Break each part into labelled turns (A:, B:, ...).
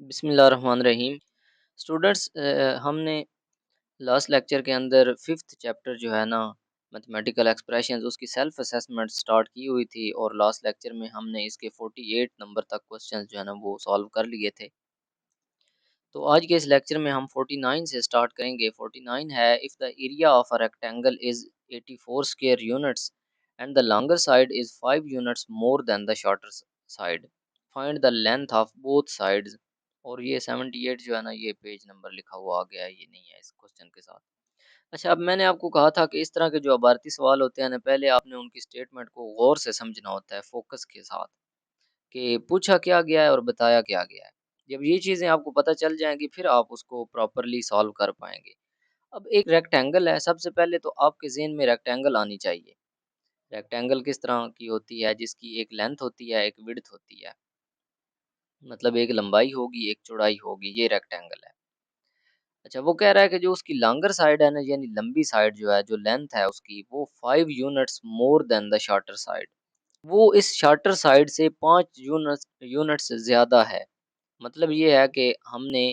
A: बिस्मिल्लाहिर्रहमानिर्रहीम। स्टूडेंट्स, हमने last lecture के अंदर फिफ्थ चैप्टर जो है ना मैथमेटिकल एक्सप्रेशंस उसकी सेल्फ असेसमेंट स्टार्ट की हुई थी और लास्ट लेक्चर में हमने इसके 48 नंबर तक क्वेश्चंस जो है ना वो सॉल्व कर लिए थे। तो आज के इस लेक्चर में हम 49 से स्टार्ट करेंगे। 49 है, if the area of a rectangle is 84 square units and the longer side is 5 units more than the shorter side, find the length of both sides. और ये 78 जो है ना ये पेज नंबर लिखा हुआ आ गया है, ये नहीं है इस क्वेश्चन के साथ। अच्छा, अब मैंने आपको कहा था कि इस तरह के जो अबारती सवाल होते हैं ना, पहले आपने उनकी स्टेटमेंट को गौर से समझना होता है, फोकस के साथ, कि पूछा क्या गया है और बताया क्या गया है। जब ये चीज़ें आपको पता चल जाएँगी फिर आप उसको प्रॉपर्ली सॉल्व कर पाएँगे। अब एक रेक्टेंगल है, सबसे पहले तो आपके ज़हन में रेक्टेंगल आनी चाहिए। रेक्टेंगल किस तरह की होती है, जिसकी एक लेंथ होती है, एक विड्थ होती है। मतलब एक लंबाई होगी, एक चौड़ाई होगी, ये रेक्टेंगल है। अच्छा, वो कह रहा है कि जो उसकी लॉन्गर साइड है ना, यानी लंबी साइड जो है, जो लेंथ है उसकी, वो 5 units more than the shorter side. वो इस शॉर्टर साइड से 5 यूनिट्स ज़्यादा है। मतलब ये है कि हमने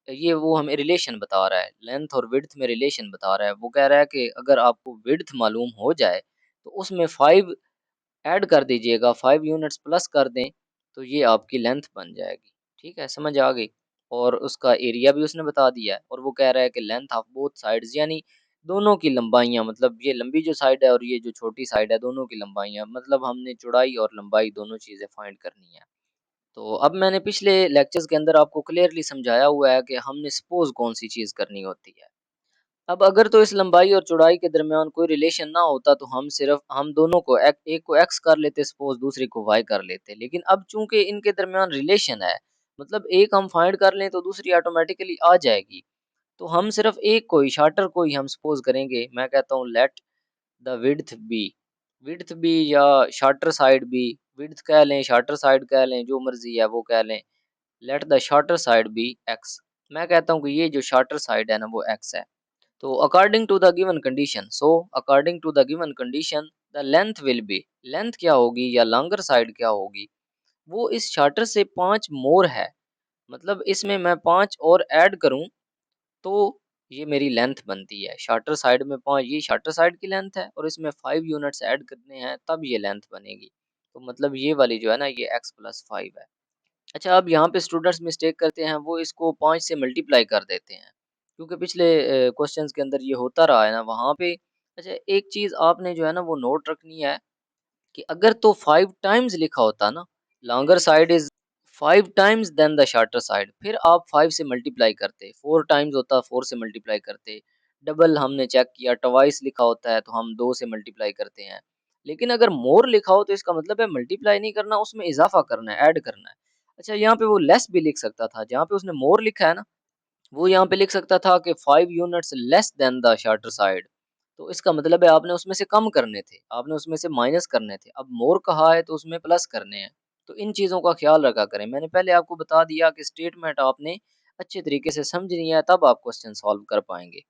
A: ये वो हमें रिलेशन बता रहा है, लेंथ और विड्थ में रिलेशन बता रहा है। वो कह रहा है कि अगर आपको विड्थ मालूम हो जाए तो उसमें 5 ऐड कर दीजिएगा, 5 यूनिट्स प्लस कर दें तो ये आपकी लेंथ बन जाएगी। ठीक है, समझ आ गई। और उसका एरिया भी उसने बता दिया है और वो कह रहा है कि लेंथ ऑफ बोथ साइड्स, यानी दोनों की लंबाइयाँ, मतलब ये लंबी जो साइड है और ये जो छोटी साइड है, दोनों की लंबाइयाँ, मतलब हमने चौड़ाई और लंबाई दोनों चीज़ें फाइंड करनी है। तो अब मैंने पिछले लेक्चर्स के अंदर आपको क्लियरली समझाया हुआ है कि हमने सपोज़ कौन-सी चीज़ करनी होती है। अब अगर तो इस लंबाई और चौड़ाई के दरमियान कोई रिलेशन ना होता तो हम दोनों को एक को एक्स कर लेते, सपोज़ दूसरे को वाई कर लेते। लेकिन अब चूँकि इनके दरमियान रिलेशन है, मतलब एक हम फाइंड कर लें तो दूसरी ऑटोमेटिकली आ जाएगी। तो हम सिर्फ़ एक को ही, शॉर्टर को ही हम सपोज़ करेंगे। मैं कहता हूँ लेट द विड्थ बी या शॉर्टर साइड बी, विड्थ कह लें, शॉर्टर साइड कह लें, जो मर्ज़ी है वो कह लें। Let the shorter side be X. मैं कहता हूँ कि ये जो शॉर्टर साइड है ना वो एक्स है। तो according to the given condition the length will be, length क्या होगी या लॉन्गर साइड क्या होगी, वो इस शॉर्टर से 5 मोर है। मतलब इसमें मैं 5 और ऐड करूं तो ये मेरी लेंथ बनती है। शॉर्टर साइड में 5, ये शॉर्टर साइड की लेंथ है और इसमें 5 यूनिट्स ऐड करने हैं तब ये लेंथ बनेगी। तो मतलब ये वाली जो है ना ये x प्लस 5 है। अच्छा, अब यहाँ पे स्टूडेंट्स मिस्टेक करते हैं, वो इसको 5 से मल्टीप्लाई कर देते हैं, क्योंकि पिछले क्वेश्चंस के अंदर ये होता रहा है ना वहाँ पे। अच्छा, एक चीज़ आपने जो है ना वो नोट रखनी है कि अगर तो 5 टाइम्स लिखा होता ना, longer side is 5 times than the shorter side, फिर आप 5 से मल्टीप्लाई करते, 4 टाइम्स होता 4 से मल्टीप्लाई करते, डबल हमने चेक किया, ट्वाइस लिखा होता है तो हम 2 से मल्टीप्लाई करते हैं। लेकिन अगर मोर लिखा हो तो इसका मतलब है मल्टीप्लाई नहीं करना, उसमें इज़ाफ़ा करना है, ऐड करना है। अच्छा, यहाँ पे वो लेस भी लिख सकता था, जहाँ पे उसने मोर लिखा है ना, वो यहाँ पे लिख सकता था कि 5 units less than the shorter side. तो इसका मतलब है आपने उसमें से कम करने थे, आपने उसमें से माइनस करने थे। अब मोर कहा है तो उसमें प्लस करने हैं। तो इन चीज़ों का ख्याल रखा करें। मैंने पहले आपको बता दिया कि स्टेटमेंट आपने अच्छे तरीके से समझनी है, तब आप क्वेश्चन सॉल्व कर पाएंगे।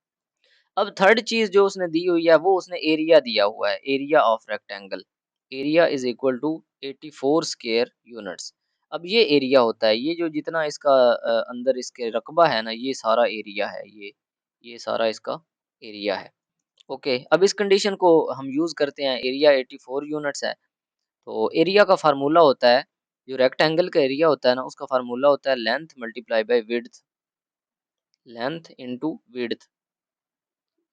A: अब थर्ड चीज़ जो उसने दी हुई है वो उसने एरिया दिया हुआ है, area of rectangle. Area is equal to 84 square units. अब ये एरिया होता है, ये जो जितना इसका अंदर इसके रकबा है ना, ये सारा एरिया है, ये सारा इसका एरिया है। ओके, अब इस कंडीशन को हम यूज़ करते हैं, एरिया 84 यूनिट्स है। तो एरिया का फार्मूला होता है, जो रेक्टेंगल का एरिया होता है ना, उसका फार्मूला होता है length multiply by width, length into width,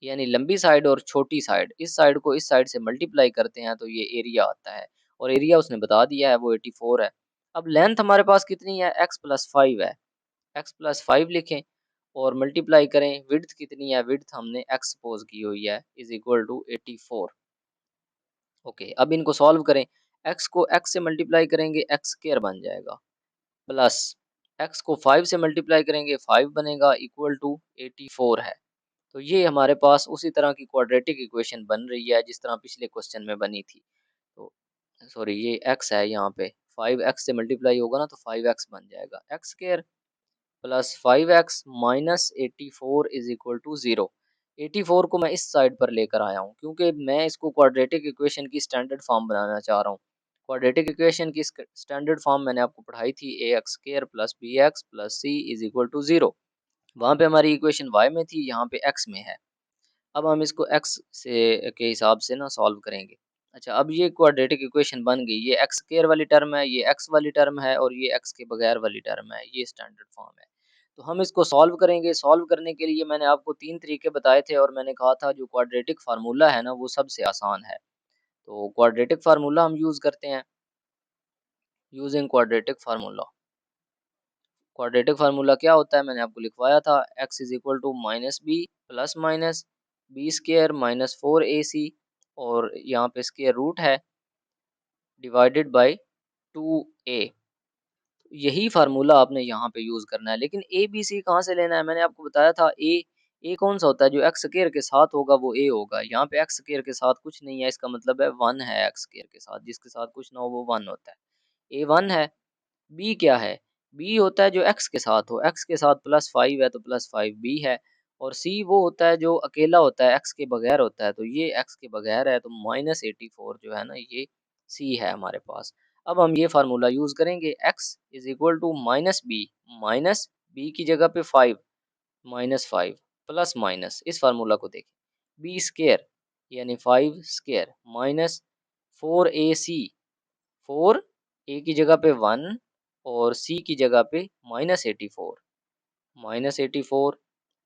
A: यानी लंबी साइड और छोटी साइड, इस साइड को इस साइड से मल्टीप्लाई करते हैं तो ये एरिया आता है। और एरिया उसने बता दिया है, वो 84 है। अब लेंथ हमारे पास कितनी है, x प्लस 5 है, x प्लस 5 लिखें और मल्टीप्लाई करें, विड्थ कितनी है, विड्थ हमने x सपोज की हुई है, इज इक्वल टू 84। ओके, अब इनको सॉल्व करें, x को x से मल्टीप्लाई करेंगे, x स्क्वायर बन जाएगा, प्लस x को 5 से मल्टीप्लाई करेंगे, 5 बनेगा, इक्वल टू 84 है। तो ये हमारे पास उसी तरह की क्वाड्रेटिक इक्वेशन बन रही है जिस तरह पिछले क्वेश्चन में बनी थी। तो सॉरी, ये x है यहाँ पे, 5x से मल्टीप्लाई होगा ना तो 5x बन जाएगा, x square plus 5x minus 84 is equal to 0। 84 को मैं इस साइड पर लेकर आया हूँ क्योंकि मैं इसको क्वाड्रेटिक इक्वेशन की स्टैंडर्ड फॉर्म बनाना चाह रहा हूँ। क्वाड्रेटिक इक्वेशन की स्टैंडर्ड फॉर्म मैंने आपको पढ़ाई थी, A X square plus B X plus C is equal to 0। वहाँ पे हमारी इक्वेशन y में थी, यहाँ पे x में है। अब हम इसको x से के हिसाब से ना सॉल्व करेंगे। अच्छा, अब ये क्वाड्रेटिक इक्वेशन बन गई, ये एक्स स्क्र वाली टर्म है, ये x वाली टर्म है और ये x के बगैर वाली टर्म है, ये स्टैंडर्ड फॉर्म है। तो हम इसको सॉल्व करेंगे। सॉल्व करने के लिए मैंने आपको 3 तरीके बताए थे और मैंने कहा था जो क्वाड्रेटिक फार्मूला है ना वो सबसे आसान है। तो क्वाड्रेटिक फार्मूला हम यूज़ करते हैं, using quadratic formula. Quadratic formula क्या होता है मैंने आपको लिखवाया था, x is equal to minus B plus minus B square minus 4ac और यहाँ पे स्केयर रूट है डिवाइडेड बाय 2a। यही फार्मूला आपने यहाँ पे यूज़ करना है। लेकिन ए बी सी कहाँ से लेना है, मैंने आपको बताया था ए कौन सा होता है, जो एक्स स्क्वायर के साथ होगा वो ए होगा। यहाँ पे एक्स स्क्वायर के साथ कुछ नहीं है, इसका मतलब है 1 है एक्स स्क्वायर के साथ, जिसके साथ कुछ ना हो वो 1 होता है। ए 1 है। बी क्या है, बी होता है जो एक्स के साथ हो, एक्स के साथ प्लस 5 है तो प्लस 5 बी है। और सी वो होता है जो अकेला होता है, एक्स के बगैर होता है, तो ये एक्स के बगैर है, तो -84 जो है ना ये सी है हमारे पास। अब हम ये फार्मूला यूज करेंगे, x is equal to minus B की जगह पे 5 -5 प्लस माइनस, इस फार्मूला को देखें, बी स्केयर यानी 5 स्केयर माइनस 4ac, 4 ए की जगह पे 1 और सी की जगह पे -84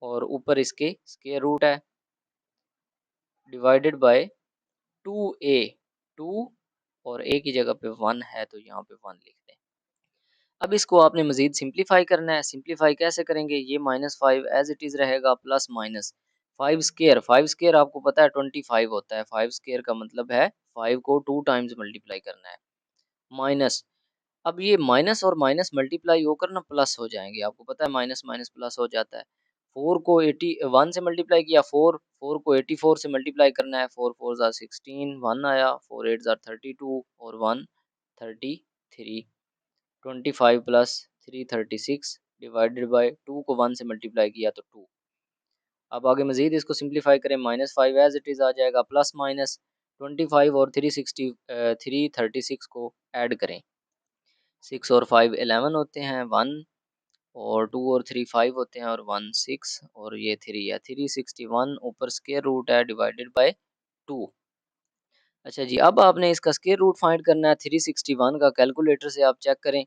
A: और ऊपर इसके स्केयर रूट है डिवाइडेड बाय 2a, 2 और a की जगह पे 1 है तो यहाँ पे 1 लिख दें। अब इसको आपने मज़ीद सिंप्लीफाई करना है। सिंप्लीफाई कैसे करेंगे, ये -5 एज इट इज़ रहेगा प्लस माइनस 5 स्केयर आपको पता है 25 होता है। 5 स्केयर का मतलब है 5 को 2 टाइम्स मल्टीप्लाई करना है, माइनस, अब ये माइनस और माइनस मल्टीप्लाई होकर ना प्लस हो जाएंगे, आपको पता है माइनस माइनस प्लस हो जाता है। 4 को 81 से मल्टीप्लाई किया, 4 को 84 से मल्टीप्लाई करना है, 4 4 ज़ा 16, 1 आया, 4 8 ज़ा 32 और 1 33, 25 प्लस 3 36 डिवाइडेड बाय 2 को 1 से मल्टीप्लाई किया तो 2। अब आगे मजीद इसको सिंप्लीफाई करें, -5 एज इट इज़ आ जाएगा, प्लस माइनस 25 और 336 को ऐड करें, 6 और 5 11 होते हैं, 1 और 2 और 3 5 होते हैं और 1 6 और ये 3 है, 361 ऊपर स्क्वायर रूट है डिवाइडेड बाय 2। अच्छा जी, अब आपने इसका स्क्वायर रूट फाइंड करना है, 361 का कैलकुलेटर से आप चेक करें,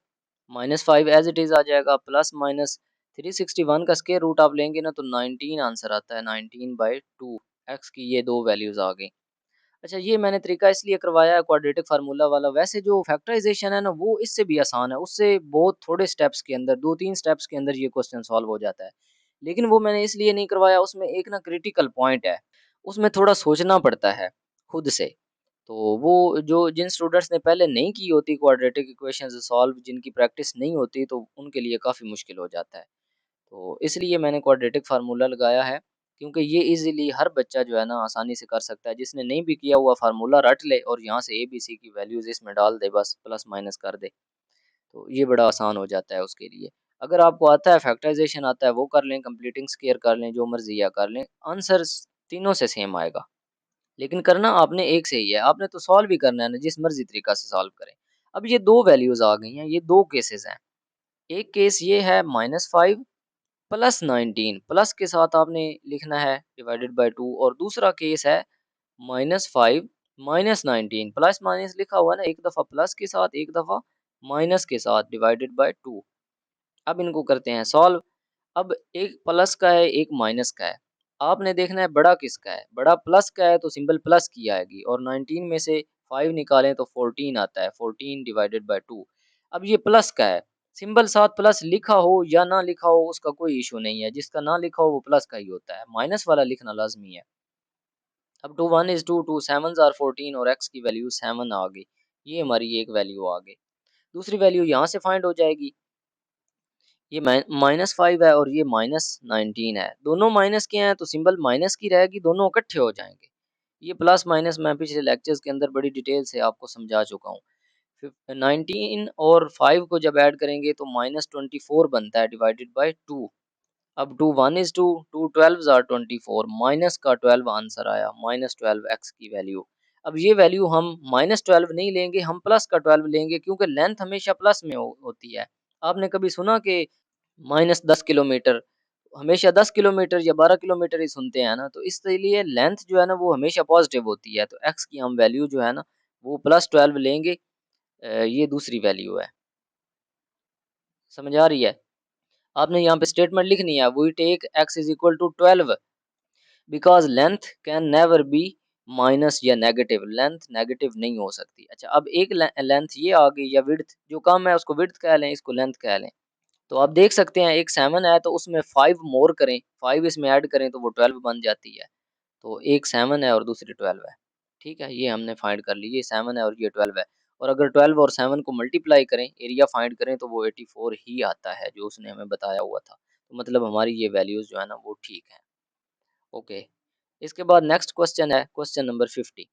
A: -5 एज इट इज़ आ जाएगा, प्लस माइनस 361 का स्क्वायर रूट आप लेंगे ना तो 19 आंसर आता है, 19/2 एक्स की ये दो वैल्यूज़ आ गई। अच्छा, ये मैंने तरीका इसलिए करवाया है क्वाड्रेटिक फार्मूला वाला, वैसे जो फैक्टराइजेशन है ना वो इससे भी आसान है, उससे बहुत थोड़े स्टेप्स के अंदर 2-3 स्टेप्स के अंदर ये क्वेश्चन सॉल्व हो जाता है। लेकिन वो मैंने इसलिए नहीं करवाया, उसमें एक ना क्रिटिकल पॉइंट है, उसमें थोड़ा सोचना पड़ता है खुद से। तो वो जो जिन स्टूडेंट्स ने पहले नहीं की होती क्वाड्रेटिक इक्वेशंस सॉल्व, जिनकी प्रैक्टिस नहीं होती, तो उनके लिए काफ़ी मुश्किल हो जाता है। तो इसलिए मैंने क्वाड्रेटिक फार्मूला लगाया है, क्योंकि ये इजीली हर बच्चा जो है ना आसानी से कर सकता है, जिसने नहीं भी किया हुआ फार्मूला रट ले और यहाँ से ए बी सी की वैल्यूज इसमें डाल दे, बस प्लस माइनस कर दे, तो ये बड़ा आसान हो जाता है उसके लिए। अगर आपको आता है फैक्टराइजेशन आता है वो कर लें, कंप्लीटिंग स्केयर कर लें, जो मर्जी या कर लें, आंसर तीनों से सेम आएगा। लेकिन करना आपने एक से ही है, आपने तो सॉल्व भी करना है ना, जिस मर्जी तरीका से सॉल्व करें। अब ये दो वैल्यूज आ गई हैं, ये दो केसेस हैं। एक केस ये है -5 प्लस 19, प्लस के साथ आपने लिखना है डिवाइडेड बाय 2, और दूसरा केस है -5 -19, प्लस माइनस लिखा हुआ है ना, एक दफ़ा प्लस के साथ एक दफ़ा माइनस के साथ डिवाइडेड बाय 2। अब इनको करते हैं सॉल्व। अब एक प्लस का है एक माइनस का है, आपने देखना है बड़ा किसका है, बड़ा प्लस का है तो सिंबल प्लस की आएगी, और 19 में से 5 निकालें तो 14 आता है, 14 डिवाइडेड बाय 2। अब ये प्लस का है, सिंबल साथ प्लस लिखा हो या ना लिखा हो उसका कोई इशू नहीं है, जिसका ना लिखा हो वो प्लस का ही होता है, माइनस वाला लिखना लाजमी है। अब 2 1 इज 2, 2 7 आर 14 और x की वैल्यू 7 आ गई, ये हमारी एक वैल्यू आ गई। दूसरी वैल्यू यहाँ से फाइंड हो जाएगी, ये -5 है और ये -19 है, दोनों माइनस के हैं तो सिंबल माइनस की रहेगी, दोनों इकट्ठे हो जाएंगे। ये प्लस माइनस मैं पिछले लेक्चर्स के अंदर बड़ी डिटेल से आपको समझा चुका हूँ। 19 और 5 को जब ऐड करेंगे तो -24 बनता है डिवाइडेड बाय 2। अब 2 1 इज 2, 2 12 आर 24, माइनस का 12 आंसर आया, -12 एक्स की वैल्यू। अब ये वैल्यू हम -12 नहीं लेंगे, हम प्लस का 12 लेंगे क्योंकि लेंथ हमेशा प्लस में होती है। आपने कभी सुना कि -10 किलोमीटर, हमेशा 10 किलोमीटर या 12 किलोमीटर ही सुनते हैं ना, तो इसलिए लेंथ जो है ना वो हमेशा पॉजिटिव होती है। तो x की हम वैल्यू जो है ना वो +12 लेंगे। ये दूसरी वैल्यू है। समझ आ रही है? आपने यहाँ पे स्टेटमेंट लिखनी है, we take x is equal to 12 because length can never be minus या नेगेटिव, लेंथ नेगेटिव नहीं हो सकती। अच्छा, अब एक लेंथ ये आ गई या विड्थ, जो कम है उसको विड्थ कह लें, इसको लेंथ कह लें। तो आप देख सकते हैं एक 7 है तो उसमें 5 मोर करें, 5 इसमें ऐड करें तो वो 12 बन जाती है। तो एक 7 है और दूसरी 12 है। ठीक है, ये हमने फाइंड कर ली, ये 7 है और ये 12 है। और अगर 12 और 7 को मल्टीप्लाई करें, एरिया फाइंड करें तो वो 84 ही आता है जो उसने हमें बताया हुआ था। तो मतलब हमारी ये वैल्यूज जो है ना वो ठीक है। ओके, इसके बाद नेक्स्ट क्वेश्चन है क्वेश्चन नंबर 50।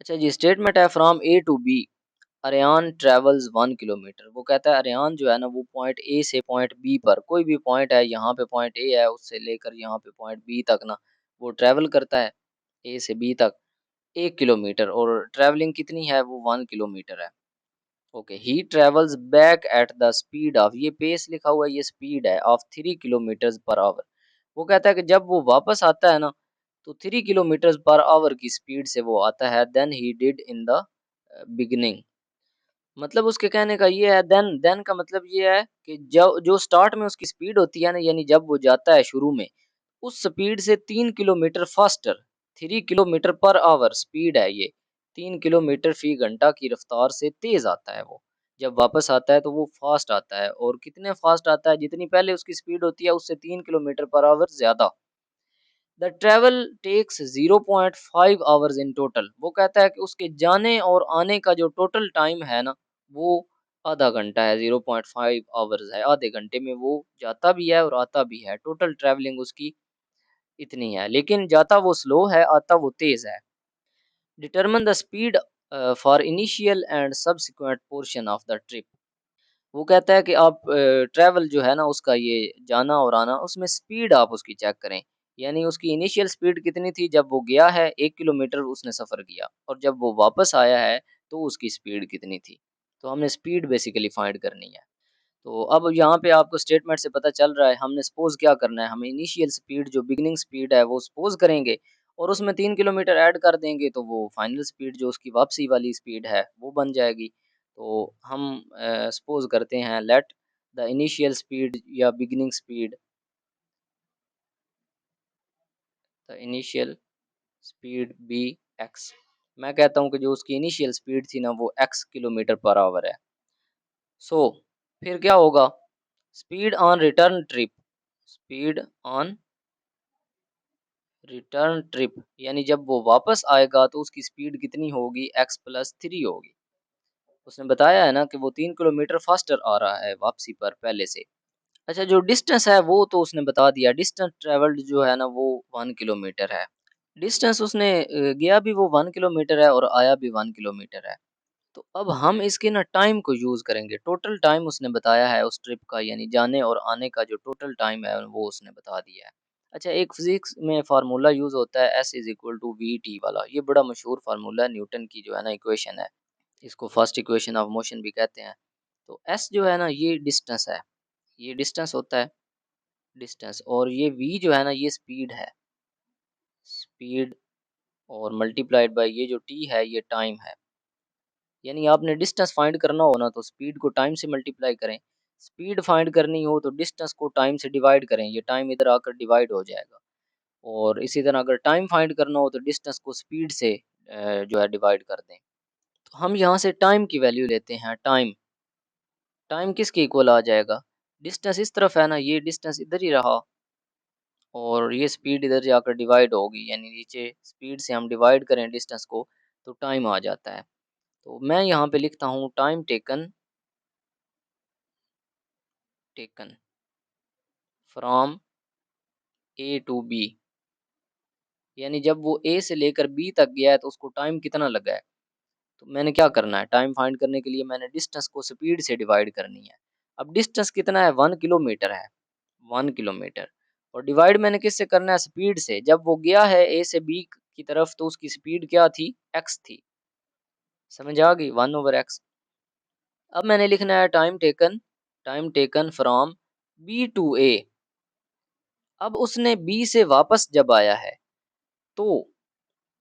A: अच्छा जी, स्टेटमेंट है from A to B a train travels 1 kilometre. वो कहता है अरियान जो है ना वो पॉइंट ए से पॉइंट बी पर, कोई भी पॉइंट है, यहाँ पे पॉइंट ए है उससे लेकर यहाँ पे पॉइंट बी तक ना वो ट्रेवल करता है ए से बी तक 1 किलोमीटर, और ट्रेवलिंग कितनी है वो 1 किलोमीटर है। Okay, he travels back at the speed of, ये पेस लिखा हुआ है, ये स्पीड है ऑफ 3 किलोमीटर पर आवर। वो कहता है कि जब वो वापस आता है ना तो 3 किलोमीटर पर आवर की स्पीड से वो आता है then he did in the beginning. मतलब उसके कहने का ये है, देन का मतलब ये है कि जो जो स्टार्ट में उसकी स्पीड होती है ना, यानी जब वो जाता है शुरू में उस स्पीड से 3 kilometre faster, 3 kilometre per our speed है ये, 3 किलोमीटर फी घंटा की रफ्तार से तेज आता है वो। जब वापस आता है तो वो फास्ट आता है, और कितने फास्ट आता है, जितनी पहले उसकी स्पीड होती है उससे 3 किलोमीटर पर आवर ज्यादा। The travel takes 0.5 hours in total. वो कहता है कि उसके जाने और आने का जो टोटल टाइम है ना वो आधा घंटा है, 0.5 आवर्स है। आधे घंटे में वो जाता भी है और आता भी है। टोटल ट्रैवलिंग उसकी इतनी है, लेकिन जाता वो स्लो है, आता वो तेज है। Determine the speed for initial and subsequent portion of the trip. वो कहता है कि आप ट्रैवल जो है ना उसका, ये जाना और आना, उसमें स्पीड आप उसकी चेक करें। यानी उसकी इनिशियल स्पीड कितनी थी जब वो गया है, 1 किलोमीटर उसने सफ़र किया, और जब वो वापस आया है तो उसकी स्पीड कितनी थी। तो हमने स्पीड बेसिकली फाइंड करनी है। तो अब यहाँ पे आपको स्टेटमेंट से पता चल रहा है हमने सपोज़ क्या करना है, हमें इनिशियल स्पीड जो बिगिनिंग स्पीड है वो सपोज़ करेंगे, और उसमें 3 किलोमीटर ऐड कर देंगे तो वो फाइनल स्पीड जो उसकी वापसी वाली स्पीड है वो बन जाएगी। तो हम सपोज़ करते हैं लेट द इनिशियल स्पीड या beginning speed, the initial speed be X. मैं कहता हूँ कि जो उसकी इनिशियल स्पीड थी ना वो एक्स किलोमीटर पर आवर है। सो फिर क्या होगा, speed on return trip, speed on return trip, यानी जब वो वापस आएगा तो उसकी स्पीड कितनी होगी, x+3 होगी। उसने बताया है ना कि वो 3 किलोमीटर फास्टर आ रहा है वापसी पर पहले से। अच्छा, जो डिस्टेंस है वो तो उसने बता दिया, डिस्टेंस ट्रेवल्ड जो है ना वो 1 किलोमीटर है। डिस्टेंस उसने गया भी वो 1 किलोमीटर है और आया भी 1 किलोमीटर है। तो अब हम इसके ना टाइम को यूज़ करेंगे। टोटल टाइम उसने बताया है उस ट्रिप का, यानी जाने और आने का जो टोटल टाइम है वो उसने बता दिया है। अच्छा, एक फिज़िक्स में फ़ॉर्मूला यूज़ होता है S is equal to V T वाला। ये बड़ा मशहूर फ़ॉर्मूला है, न्यूटन की जो है ना इक्वेशन है। इसको फर्स्ट इक्वेशन ऑफ मोशन भी कहते हैं। तो एस जो है ना ये डिस्टेंस है, ये डिस्टेंस होता है, डिस्टेंस, और ये वी जो है ना ये स्पीड है, स्पीड, और मल्टीप्लाइड बाय ये जो टी है ये टाइम है। यानी आपने डिस्टेंस फाइंड करना हो ना तो स्पीड को टाइम से मल्टीप्लाई करें, स्पीड फाइंड करनी हो तो डिस्टेंस को टाइम से डिवाइड करें, ये टाइम इधर आकर डिवाइड हो जाएगा। और इसी तरह अगर टाइम फाइंड करना हो तो डिस्टेंस को स्पीड से जो है डिवाइड कर दें। तो हम यहाँ से टाइम की वैल्यू लेते हैं, टाइम, टाइम किसके इक्वल आ जाएगा, डिस्टेंस इस तरफ है ना, ये डिस्टेंस इधर ही रहा और ये स्पीड इधर जाकर डिवाइड होगी, यानी नीचे स्पीड से हम डिवाइड करें डिस्टेंस को तो टाइम आ जाता है। तो मैं यहाँ पे लिखता हूँ time taken, taken from A to B, यानी जब वो ए से लेकर बी तक गया है तो उसको टाइम कितना लगा है। तो मैंने क्या करना है, टाइम फाइंड करने के लिए मैंने डिस्टेंस को स्पीड से डिवाइड करनी है। अब डिस्टेंस कितना है, 1 किलोमीटर है, 1 किलोमीटर, और डिवाइड मैंने किससे करना है, स्पीड से। जब वो गया है ए से बी की तरफ तो उसकी स्पीड क्या थी, x थी। समझ आ गई, 1/x। अब मैंने लिखना है time taken from B to A. अब उसने बी से वापस जब आया है तो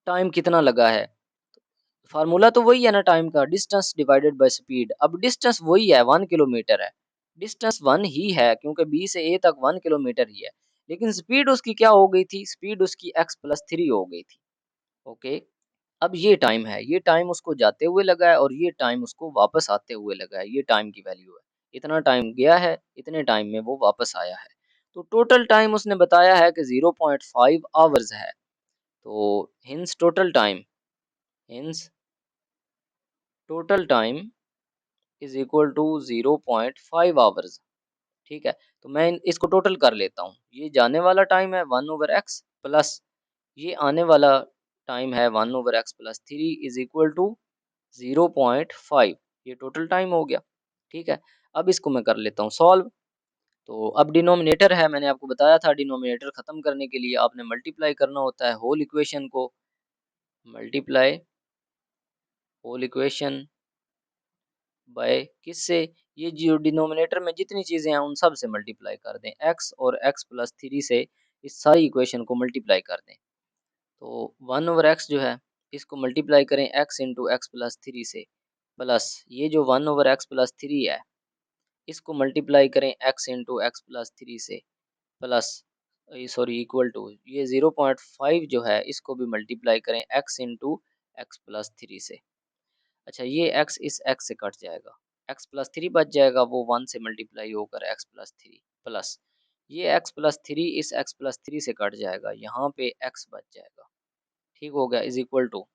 A: टाइम कितना लगा है। फार्मूला तो वही है ना टाइम का, डिस्टेंस डिवाइडेड बाय स्पीड। अब डिस्टेंस वही है, 1 किलोमीटर है। डिस्टेंस 1 ही है क्योंकि बी से ए तक 1 किलोमीटर ही है। लेकिन स्पीड उसकी क्या हो गई थी, स्पीड उसकी x+3 हो गई थी। ओके। अब ये टाइम है, ये टाइम उसको जाते हुए लगा है और ये टाइम उसको वापस आते हुए लगा है। ये टाइम की वैल्यू है। इतना टाइम गया है, इतने टाइम में वो वापस आया है। तो टोटल टाइम उसने बताया है कि 0.5 आवर्स है। तो hence total time is equal to 0.5 hours. ठीक है। तो मैं इसको टोटल कर लेता हूँ। ये जाने वाला टाइम है 1/x प्लस ये आने वाला टाइम है 1/x+3 इज इक्वल टू 0.5। ये टोटल टाइम हो गया। ठीक है। अब इसको मैं कर लेता हूँ सॉल्व। तो अब डिनोमिनेटर है, मैंने आपको बताया था डिनोमिनेटर खत्म करने के लिए आपने मल्टीप्लाई करना होता है होल इक्वेशन को। मल्टीप्लाई होल इक्वेशन बाय किससे, ये जो डिनोमिनेटर में जितनी चीजें हैं उन सब से मल्टीप्लाई कर दें। x और x+3 से इस सारी इक्वेशन को मल्टीप्लाई कर दें। तो 1/x जो है इसको मल्टीप्लाई करें x इंटू x+3 से, प्लस ये जो 1/x+3 है इसको मल्टीप्लाई करें x इंटू x+3 से, प्लस सॉरी इक्वल टू ये 0.5 जो है इसको भी मल्टीप्लाई करें x इंटू x+3 से। अच्छा ये x इस x से कट जाएगा, x+3 बच जाएगा, वो 1 से मल्टीप्लाई होकर x+3 प्लस ये x+3 इस x+3 से कट जाएगा, यहाँ पे x बच जाएगा। ठीक हो गया, इज इक्वल टू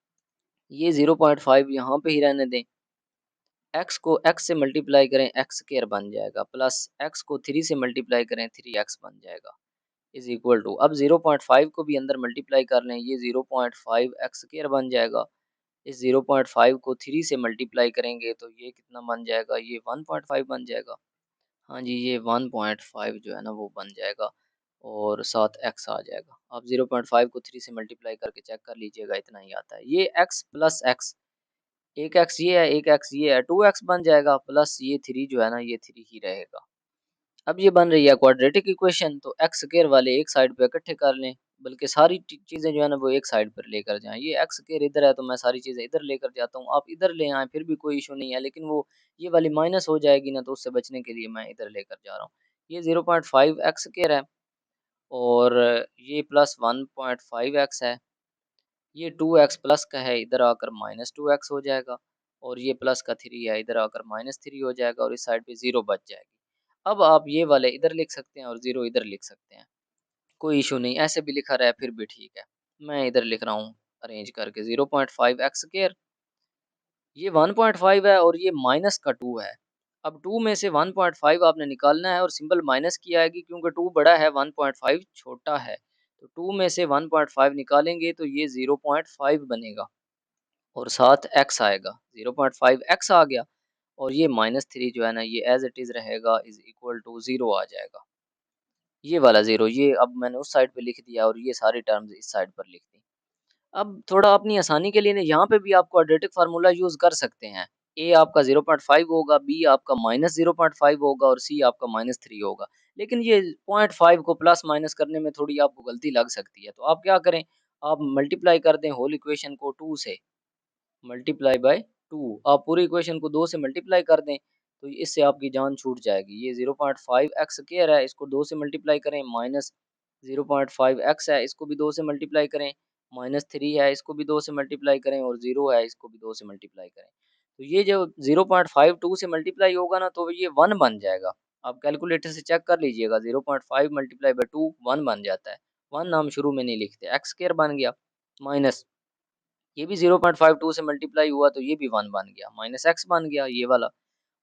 A: ये 0.5 यहाँ पे ही रहने दें। x को x से मल्टीप्लाई करें x स्क्वायर बन जाएगा, प्लस x को 3 से मल्टीप्लाई करें 3x बन जाएगा, इज इक्वल टू अब 0.5 को भी अंदर मल्टीप्लाई कर लें, ये 0.5 x स्क्वायर बन जाएगा। इस 0.5 को 3 से मल्टीप्लाई करेंगे तो ये कितना बन जाएगा, ये 1.5 बन जाएगा। हाँ जी, ये 1.5 जो है ना वो बन जाएगा और साथ x आ जाएगा। आप 0.5 को 3 से मल्टीप्लाई करके चेक कर लीजिएगा, इतना ही आता है। ये x प्लस x, एक x ये है, एक x ये है, 2x बन जाएगा, प्लस ये 3 जो है ना ये 3 ही रहेगा। अब ये बन रही है क्वाड्रेटिक इक्वेशन, तो एक्स स्क्वायर वाले एक साइड पे इकट्ठे कर लें, बल्कि सारी चीज़ें जो है ना वो एक साइड पर लेकर जाएं। ये एक्स स्क्वायर इधर है तो मैं सारी चीज़ें इधर लेकर जाता हूँ, आप इधर ले आएँ फिर भी कोई इशू नहीं है, लेकिन वो ये वाली माइनस हो जाएगी ना, तो उससे बचने के लिए मैं इधर लेकर जा रहा हूँ। ये 0.5 एक्स स्क्वायर है और ये प्लस 1.5 एक्स है। ये 2x प्लस का है, इधर आकर -2x हो जाएगा, और ये प्लस का 3 है, इधर आकर -3 हो जाएगा, और इस साइड पे 0 बच जाएगी। अब आप ये वाले इधर लिख सकते हैं और 0 इधर लिख सकते हैं, कोई इशू नहीं, ऐसे भी लिखा रहा फिर भी ठीक है। मैं इधर लिख रहा हूँ अरेंज करके 0.5 एक्स स्क्वायर, ये 1.5 है और ये माइनस का 2 है। अब 2 में से 1.5 आपने निकालना है और सिंबल माइनस की आएगी क्योंकि 2 बड़ा है 1.5 छोटा है। तो 2 में से 1.5 निकालेंगे तो ये 0.5 बनेगा और साथ x आएगा, 0.5 x आ गया, और ये -3 जो है ना ये एज इट इज़ रहेगा, इज इक्वल टू 0 आ जाएगा। ये वाला 0 ये अब मैंने उस साइड पे लिख दिया और ये सारी टर्म्स इस साइड पर लिख दी। अब थोड़ा अपनी आसानी के लिए ना यहाँ पे भी आप क्वाड्रेटिक फार्मूला यूज़ कर सकते हैं। ए आपका 0.5 होगा, बी आपका -0.5 होगा और सी आपका -3 होगा। लेकिन ये 0.5 को प्लस माइनस करने में थोड़ी आपको गलती लग सकती है। तो आप क्या करें, आप मल्टीप्लाई कर दें होल इक्वेशन को 2 से, मल्टीप्लाई बाय 2, आप पूरी इक्वेशन को 2 से मल्टीप्लाई कर दें, तो इससे आपकी जान छूट जाएगी। ये 0.5 एक्स स्क्वायर है, इसको 2 से मल्टीप्लाई करें, माइनस 0.5 एक्स है, इसको भी 2 से मल्टीप्लाई करें, -3 है, इसको भी 2 से मल्टीप्लाई करें, और 0 है, इसको भी 2 से मल्टीप्लाई करें। तो ये जो 0.5 2 से मल्टीप्लाई होगा ना तो ये 1 बन जाएगा। आप कैलकुलेटर से चेक कर लीजिएगा, 0.5 मल्टीप्लाई बाय 2 1 बन जाता है। 1 हम शुरू में नहीं लिखते, एक्स स्क्वायर बन गया, माइनस ये भी 0.52 से मल्टीप्लाई हुआ तो ये भी 1 बन गया, माइनस एक्स बन गया ये वाला,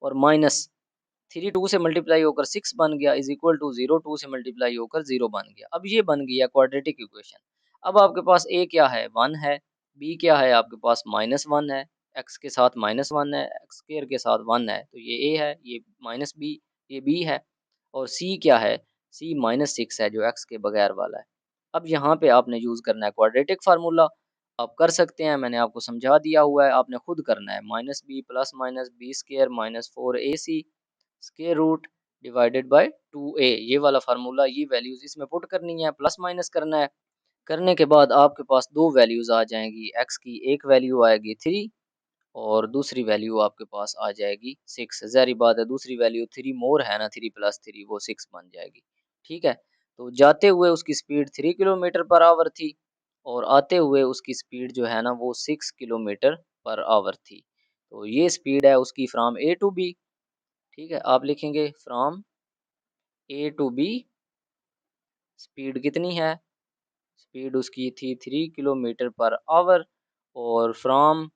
A: और माइनस 3 2 से मल्टीप्लाई होकर 6 बन गया, इज इक्वल टू 0 2 से मल्टीप्लाई होकर 0 बन गया। अब ये बन गया क्वाड्रेटिक इक्वेशन। अब आपके पास ए क्या है, 1 है, बी क्या है आपके पास -1 है, एक्स के साथ -1 है, एक्स स्क्वायर के साथ 1 है, तो ये ए है, ये माइनस बी, ये बी है, और सी क्या है, सी -6 है जो एक्स के बगैर वाला है। अब यहाँ पे आपने यूज़ करना है क्वाड्रेटिक फार्मूला। आप कर सकते हैं, मैंने आपको समझा दिया हुआ है, आपने खुद करना है। -b plus minus B square minus 4ac square root divided by 2a, ये वाला फार्मूला, ये वैल्यूज इसमें पुट करनी है, प्लस माइनस करना है। करने के बाद आपके पास दो वैल्यूज आ जाएंगी, x की एक वैल्यू आएगी 3 और दूसरी वैल्यू आपके पास आ जाएगी 6। ज़ाहिर बात है, दूसरी वैल्यू 3 मोर है ना, 3 प्लस 3 वो 6 बन जाएगी। ठीक है, तो जाते हुए उसकी स्पीड 3 किलोमीटर पर आवर थी और आते हुए उसकी स्पीड जो है ना वो 6 किलोमीटर पर आवर थी। तो ये स्पीड है उसकी फ्रॉम ए टू बी। ठीक है, आप लिखेंगे from A to B speed कितनी है, स्पीड उसकी थी 3 किलोमीटर पर आवर, और फ्रॉम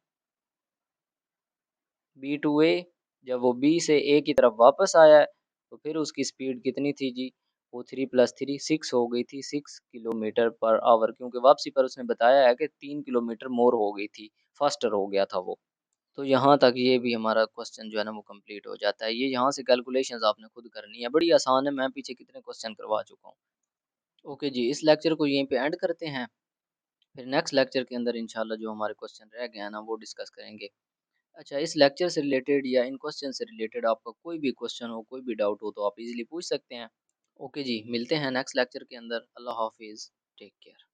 A: बी टू ए, जब वो बी से ए की तरफ वापस आया है तो फिर उसकी स्पीड कितनी थी जी, वो 3 प्लस 3 6 हो गई थी, 6 किलोमीटर पर आवर, क्योंकि वापसी पर उसने बताया है कि 3 किलोमीटर मोर हो गई थी, फास्टर हो गया था वो। तो यहाँ तक ये भी हमारा क्वेश्चन जो है ना वो कंप्लीट हो जाता है। ये यहाँ से कैलकुलेशंस आपने खुद करनी है, बड़ी आसान है, मैं पीछे कितने क्वेश्चन करवा चुका हूँ। ओके जी, इस लेक्चर को यहीं पे एंड करते हैं, फिर नेक्स्ट लेक्चर के अंदर इंशाल्लाह जो हमारे क्वेश्चन रह गए हैं ना वो डिस्कस करेंगे। अच्छा, इस लेक्चर से रिलेटेड या इन क्वेश्चन से रिलेटेड आपका कोई भी क्वेश्चन हो, कोई भी डाउट हो तो आप इजीली पूछ सकते हैं। ओके जी, मिलते हैं नेक्स्ट लेक्चर के अंदर। अल्लाह हाफिज़, टेक केयर।